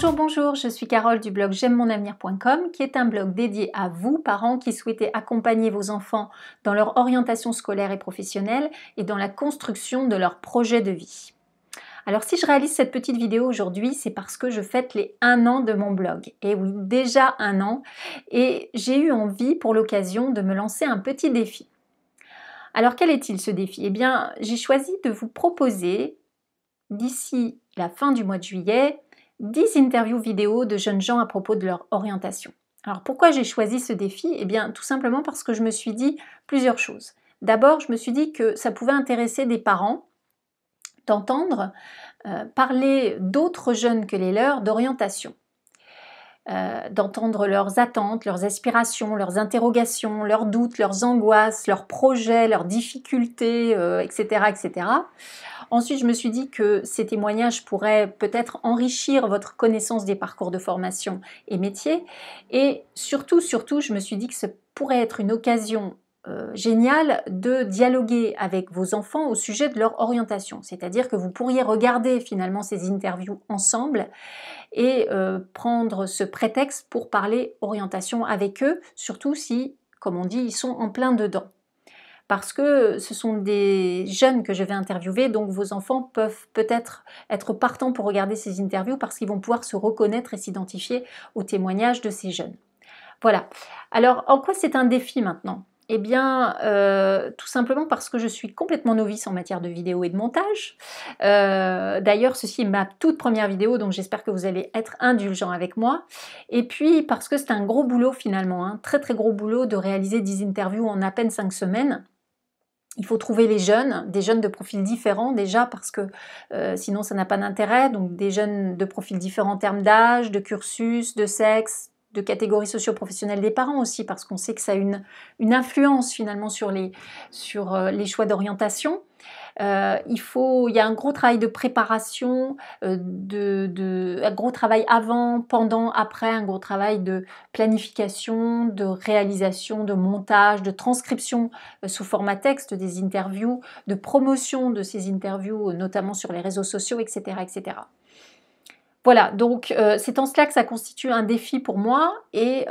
Bonjour, bonjour, je suis Carole du blog j'aime-mon-avenir.com qui est un blog dédié à vous, parents qui souhaitez accompagner vos enfants dans leur orientation scolaire et professionnelle et dans la construction de leur projet de vie. Alors si je réalise cette petite vidéo aujourd'hui, c'est parce que je fête les 1 an de mon blog. Et oui, déjà 1 an, et j'ai eu envie pour l'occasion de me lancer un petit défi. Alors quel est-il ce défi? Eh bien, j'ai choisi de vous proposer, d'ici la fin du mois de juillet, 10 interviews vidéo de jeunes gens à propos de leur orientation. Alors pourquoi j'ai choisi ce défi? Eh bien tout simplement parce que je me suis dit plusieurs choses. D'abord, je me suis dit que ça pouvait intéresser des parents d'entendre parler d'autres jeunes que les leurs d'orientation. D'entendre leurs attentes, leurs aspirations, leurs interrogations, leurs doutes, leurs angoisses, leurs projets, leurs difficultés, etc., etc. Ensuite, je me suis dit que ces témoignages pourraient peut-être enrichir votre connaissance des parcours de formation et métiers. Et surtout, je me suis dit que ce pourrait être une occasion géniale de dialoguer avec vos enfants au sujet de leur orientation. C'est-à-dire que vous pourriez regarder finalement ces interviews ensemble et prendre ce prétexte pour parler orientation avec eux, surtout si, comme on dit, ils sont en plein dedans. Parce que ce sont des jeunes que je vais interviewer, donc vos enfants peuvent peut-être être partants pour regarder ces interviews parce qu'ils vont pouvoir se reconnaître et s'identifier aux témoignages de ces jeunes. Voilà. Alors, en quoi c'est un défi maintenant? Eh bien, tout simplement parce que je suis complètement novice en matière de vidéo et de montage. D'ailleurs, ceci est ma toute première vidéo, donc j'espère que vous allez être indulgents avec moi. Et puis, parce que c'est un gros boulot finalement, un très très gros boulot de réaliser 10 interviews en à peine 5 semaines. Il faut trouver les jeunes, des jeunes de profils différents déjà, parce que sinon ça n'a pas d'intérêt. Donc des jeunes de profils différents en termes d'âge, de cursus, de sexe, de catégories socio-professionnelles des parents aussi, parce qu'on sait que ça a une influence finalement sur les choix d'orientation. Il y a un gros travail de préparation, un gros travail avant, pendant, après, un gros travail de planification, de réalisation, de montage, de transcription sous format texte des interviews, de promotion de ces interviews, notamment sur les réseaux sociaux, etc., etc. Voilà, donc c'est en cela que ça constitue un défi pour moi et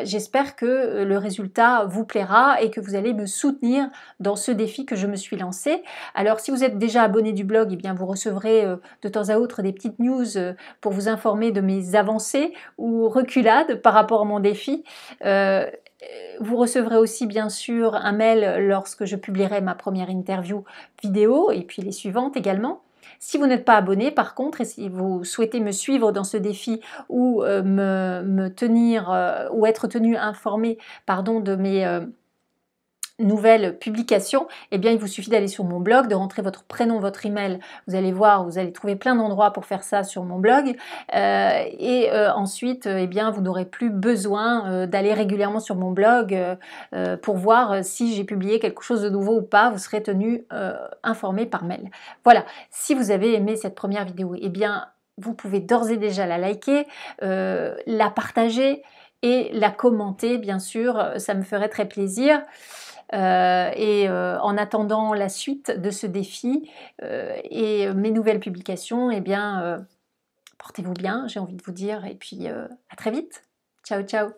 j'espère que le résultat vous plaira et que vous allez me soutenir dans ce défi que je me suis lancé. Alors si vous êtes déjà abonné du blog, eh bien, vous recevrez de temps à autre des petites news pour vous informer de mes avancées ou reculades par rapport à mon défi. Vous recevrez aussi bien sûr un mail lorsque je publierai ma première interview vidéo et puis les suivantes également. Si vous n'êtes pas abonné, par contre, et si vous souhaitez me suivre dans ce défi ou me tenir ou être tenu informé, pardon, de mes nouvelles publications, eh bien il vous suffit d'aller sur mon blog, de rentrer votre prénom, votre email. Vous allez voir, vous allez trouver plein d'endroits pour faire ça sur mon blog. Ensuite, eh bien vous n'aurez plus besoin d'aller régulièrement sur mon blog pour voir si j'ai publié quelque chose de nouveau ou pas. Vous serez tenu informé par mail. Voilà. Si vous avez aimé cette première vidéo, eh bien vous pouvez d'ores et déjà la liker, la partager et la commenter, bien sûr. Ça me ferait très plaisir. En attendant la suite de ce défi et mes nouvelles publications, eh bien, portez-vous bien, j'ai envie de vous dire, et puis à très vite. Ciao, ciao.